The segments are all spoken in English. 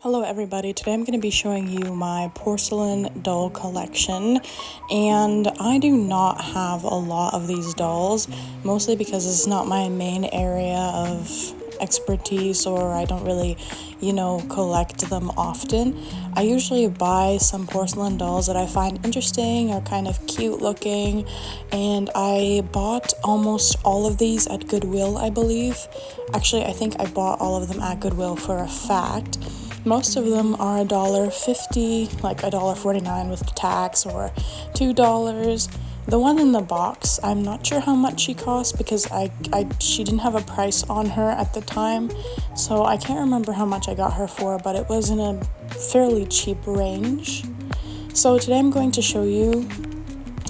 Hello everybody, today I'm going to be showing you my porcelain doll collection, and I do not have a lot of these dolls, mostly because it's not my main area of expertise, or I don't really, collect them often. I usually buy some porcelain dolls that I find interesting or kind of cute looking, and I bought almost all of these at Goodwill, I believe. Actually, I think I bought all of them at Goodwill for a fact. Most of them are $1.50, like $1.49 with tax, or $2. The one in the box, I'm not sure how much she cost because she didn't have a price on her at the time, so I can't remember how much I got her for, but it was in a fairly cheap range. So today I'm going to show you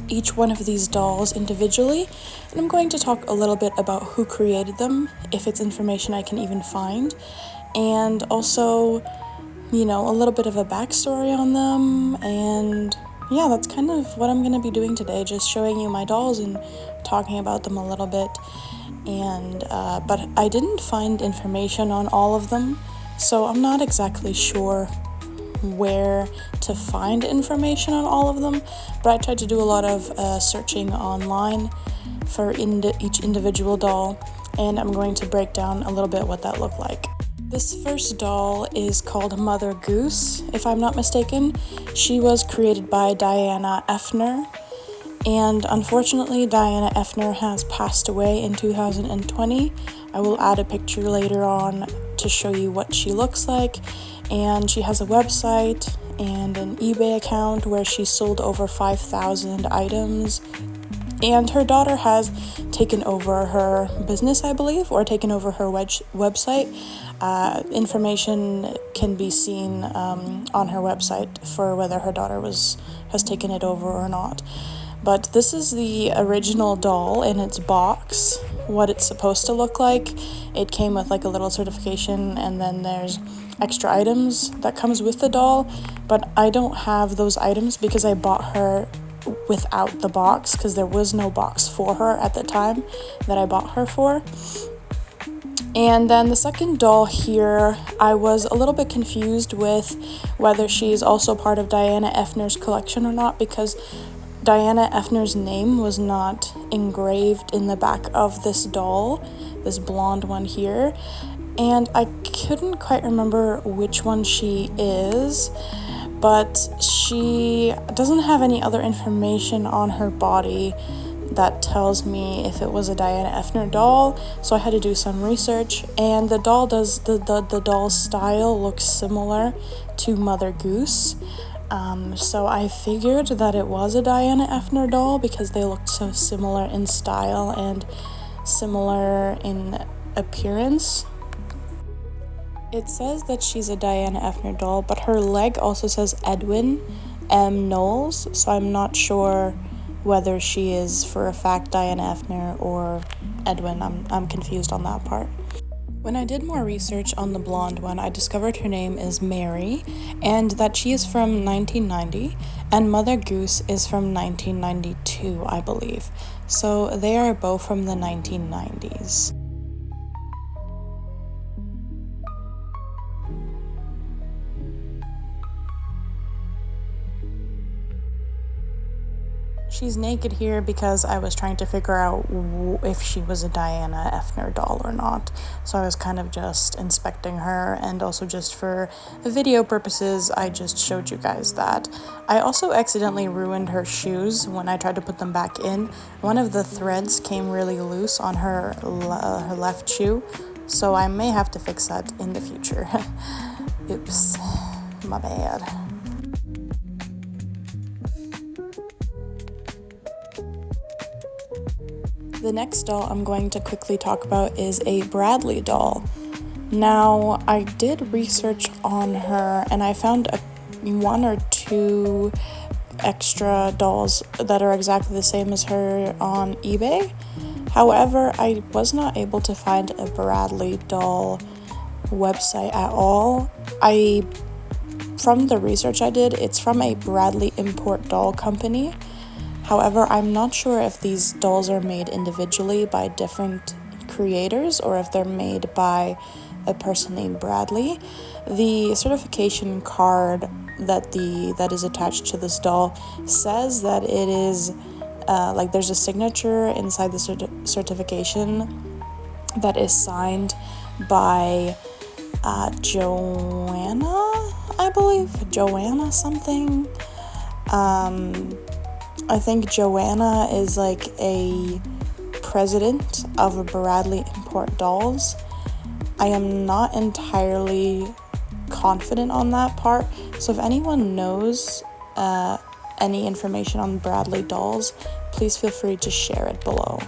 each one of these dolls individually, and I'm going to talk a little bit about who created them, if it's information I can even find, and also a little bit of a backstory on them. And yeah, that's kind of what I'm going to be doing today, just showing you my dolls and talking about them a little bit. And but I didn't find information on all of them, so I'm not exactly sure where to find information on all of them, but I tried to do a lot of searching online for each individual doll, and I'm going to break down a little bit what that looked like. This first doll is called Mother Goose, if I'm not mistaken. She was created by Diana Effner, and unfortunately Diana Effner has passed away in 2020. I will add a picture later on to show you what she looks like, and she has a website and an eBay account where she sold over 5,000 items. And her daughter has taken over her business, I believe, or taken over her website. Information can be seen on her website for whether her daughter has taken it over or not. But this is the original doll in its box, what it's supposed to look like. It came with like a little certification, and then there's extra items that comes with the doll. But I don't have those items because I bought her without the box, because there was no box for her at the time that I bought her for. And then the second doll here, I was a little bit confused with whether she's also part of Diana Effner's collection or not, because Diana Effner's name was not engraved in the back of this doll, this blonde one here, and I couldn't quite remember which one she is, but she doesn't have any other information on her body that tells me if it was a Diana Effner doll, so I had to do some research, and the doll's style looks similar to Mother Goose, so I figured that it was a Diana Effner doll because they looked so similar in style and similar in appearance. It says that she's a Diana Effner doll, but her leg also says Edwin M. Knowles, so I'm not sure whether she is for a fact Diana Effner or Edwin. I'm confused on that part. When I did more research on the blonde one, I discovered her name is Mary, and that she is from 1990, and Mother Goose is from 1992, I believe. So they are both from the 1990s. She's naked here because I was trying to figure out if she was a Diana Effner doll or not. So I was kind of just inspecting her, and also just for video purposes, I just showed you guys that. I also accidentally ruined her shoes when I tried to put them back in. One of the threads came really loose on her left shoe, so I may have to fix that in the future. Oops, my bad. The next doll I'm going to quickly talk about is a Bradley doll. Now, I did research on her, and I found one or two extra dolls that are exactly the same as her on eBay. However, I was not able to find a Bradley doll website at all. From the research I did, it's from a Bradley import doll company. However, I'm not sure if these dolls are made individually by different creators or if they're made by a person named Bradley. The certification card that is attached to this doll says that it is like there's a signature inside the certification that is signed by Joanna, I believe. Joanna something. I think Joanna is like a president of Bradley Import Dolls. I am not entirely confident on that part, so if anyone knows any information on Bradley dolls, please feel free to share it below.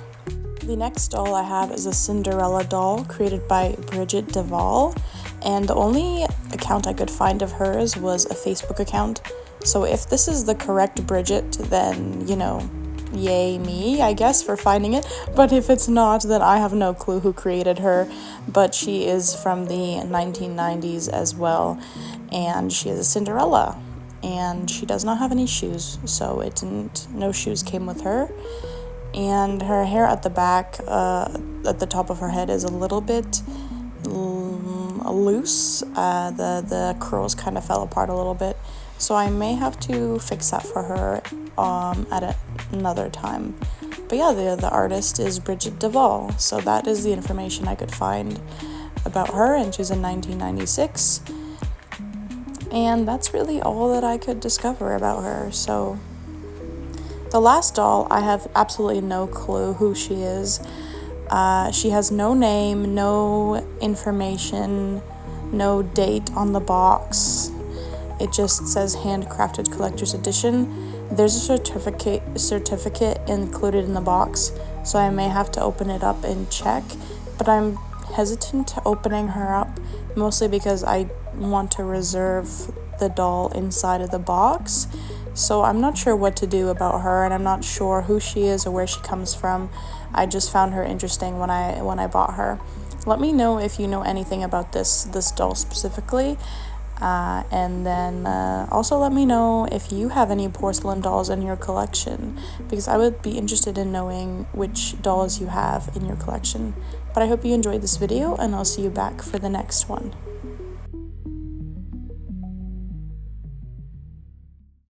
The next doll I have is a Cinderella doll created by Bridget Duvall, and the only account I could find of hers was a Facebook account. So if this is the correct Bridget, then, you know, yay me, I guess, for finding it. But if it's not, then I have no clue who created her. But she is from the 1990s as well, and she is a Cinderella. And she does not have any shoes, so no shoes came with her. And her hair at the back, at the top of her head, is a little bit loose. The curls kind of fell apart a little bit, so I may have to fix that for her at another time. But yeah, the artist is Bridget Duvall, so that is the information I could find about her, and she's in 1996. And that's really all that I could discover about her. So the last doll, I have absolutely no clue who she is. She has no name, no information, no date on the box. It just says handcrafted collector's edition. There's a certificate included in the box, so I may have to open it up and check, but I'm hesitant to opening her up, mostly because I want to reserve the doll inside of the box. So I'm not sure what to do about her, and I'm not sure who she is or where she comes from. I just found her interesting when I bought her. Let me know if you know anything about this doll specifically, and then also let me know if you have any porcelain dolls in your collection, because I would be interested in knowing which dolls you have in your collection. But I hope you enjoyed this video, and I'll see you back for the next one.